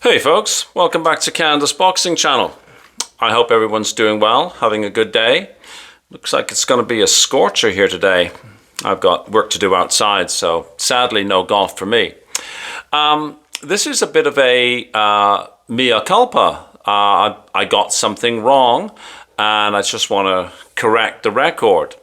Hey folks, welcome back to Canada's Boxing Channel. I hope everyone's doing well, having a good day. Looks like it's going to be a scorcher here today. I've got work to do outside, so sadly no golf for me. This is a bit of a mea culpa. I got something wrong and I just want to correct the record.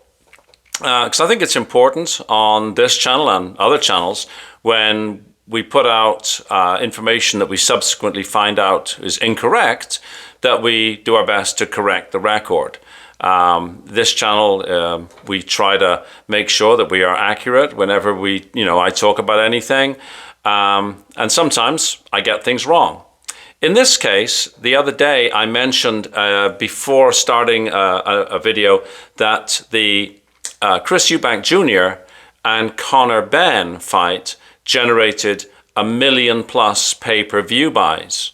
Because I think it's important on this channel and other channels when we put out information that we subsequently find out is incorrect, that we do our best to correct the record. This channel, we try to make sure that we are accurate whenever I talk about anything. And sometimes I get things wrong. In this case, the other day I mentioned before starting a video that the Chris Eubank Jr. and Benn fight generated 1 million plus pay-per-view buys.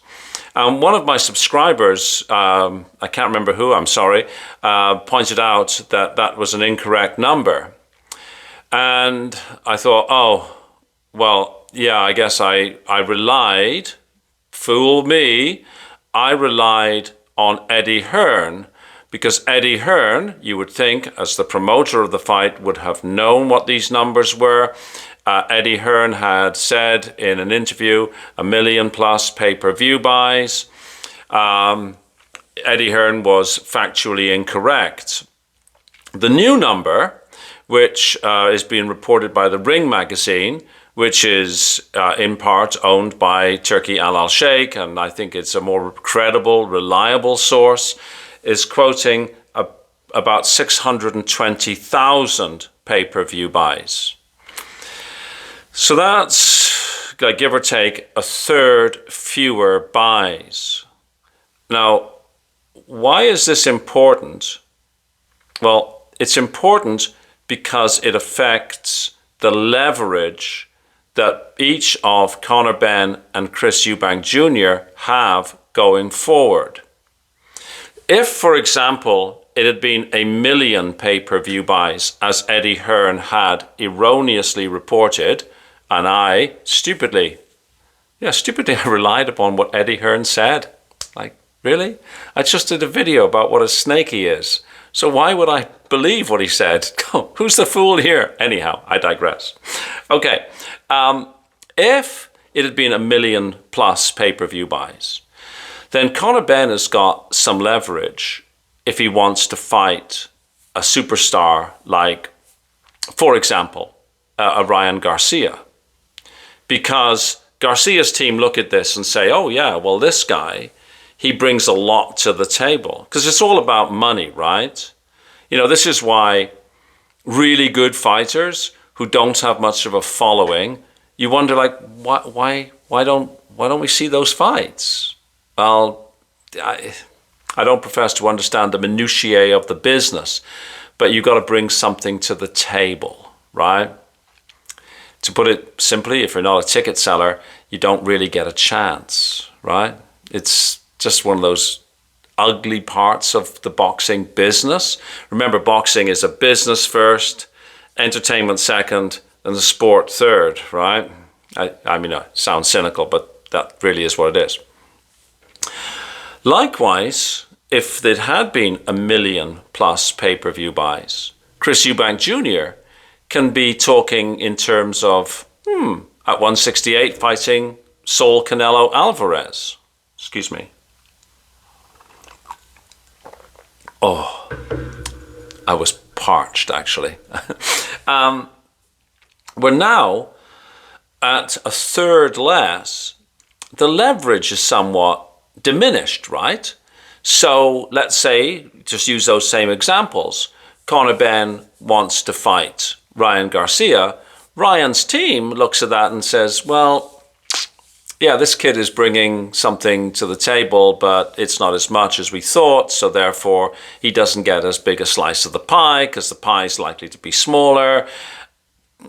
One of my subscribers, I can't remember who, I'm sorry, pointed out that that was an incorrect number. And I thought, oh, well, yeah, I guess I relied, fool me, I relied on Eddie Hearn, because Eddie Hearn, you would think, as the promoter of the fight, would have known what these numbers were. Eddie Hearn had said in an interview 1 million plus pay-per-view buys. Eddie Hearn was factually incorrect. The new number, which is being reported by the Ring magazine, which is in part owned by Turki Al Sheikh, and I think it's a more credible, reliable source, is quoting about 620,000 pay-per-view buys. So that's, give or take, a third fewer buys. Now, why is this important? Well, it's important because it affects the leverage that each of Benn and Chris Eubank Jr. have going forward. If, for example, it had been 1 million pay-per-view buys, as Eddie Hearn had erroneously reported, and I stupidly I relied upon what Eddie Hearn said. Like, really? I just did a video about what a snake he is. So why would I believe what he said? Who's the fool here? Anyhow, I digress. Okay, if it had been 1 million plus pay-per-view buys, then Benn has got some leverage if he wants to fight a superstar like, for example, a Ryan Garcia. Because Garcia's team look at this and say, oh yeah, well this guy, he brings a lot to the table. Because it's all about money, right? You know, this is why really good fighters who don't have much of a following, you wonder, like, why don't we see those fights? Well, I don't profess to understand the minutiae of the business, but you've got to bring something to the table, right? To put it simply, if you're not a ticket seller, you don't really get a chance, right? It's just one of those ugly parts of the boxing business. Remember, boxing is a business first, entertainment second, and the sport third, right? I mean, it sounds cynical, but that really is what it is. Likewise, if it had been 1 million plus pay-per-view buys, Chris Eubank Jr. can be talking in terms of, at 168 fighting Saul Canelo Alvarez. Excuse me. Oh, I was parched, actually. We're now at a third less. The leverage is somewhat diminished, right? So let's say, just use those same examples. Benn wants to fight Ryan Garcia. Ryan's team looks at that and says, well, yeah, this kid is bringing something to the table, but it's not as much as we thought, so therefore he doesn't get as big a slice of the pie because the pie is likely to be smaller.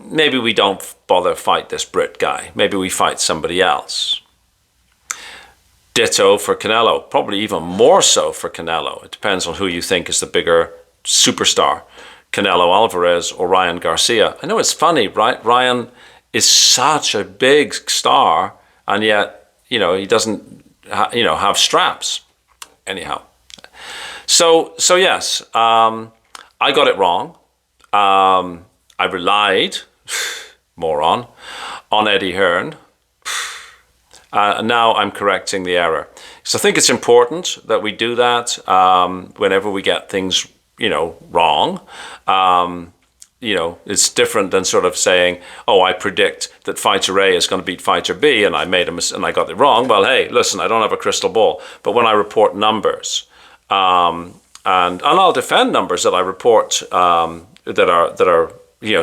Maybe we don't bother fight this Brit guy. Maybe we fight somebody else. Ditto for Canelo, probably even more so for Canelo. It depends on who you think is the bigger superstar, Canelo Alvarez or Ryan Garcia. I know it's funny, right? Ryan is such a big star, and yet he doesn't, have straps. Anyhow, so yes, I got it wrong. I relied, moron, on Eddie Hearn. Now I'm correcting the error. So I think it's important that we do that whenever we get things, wrong. It's different than sort of saying, oh, I predict that fighter A is going to beat fighter B and I made a mistake and I got it wrong. Well, hey, listen, I don't have a crystal ball. But when I report numbers, and I'll defend numbers that I report that are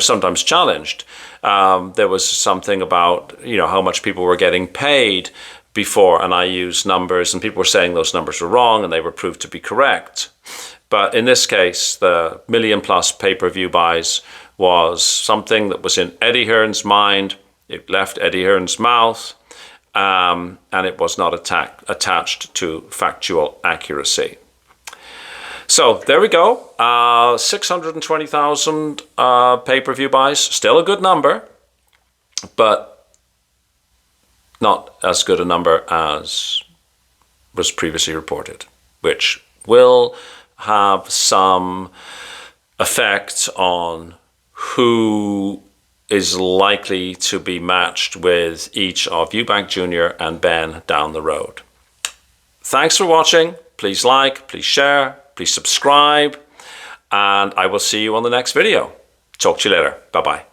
sometimes challenged. There was something about, how much people were getting paid before, and I used numbers, and people were saying those numbers were wrong, and they were proved to be correct. But in this case, the $1 million+ pay-per-view buys was something that was in Eddie Hearn's mind. It left Eddie Hearn's mouth, and it was not attached to factual accuracy. So there we go. 620,000 pay-per-view buys. Still a good number, but not as good a number as was previously reported, which will have some effect on who is likely to be matched with each of Eubank Jr. and Benn down the road. Thanks for watching. Please like, please share, please subscribe, and I will see you on the next video. Talk to you later. Bye-bye.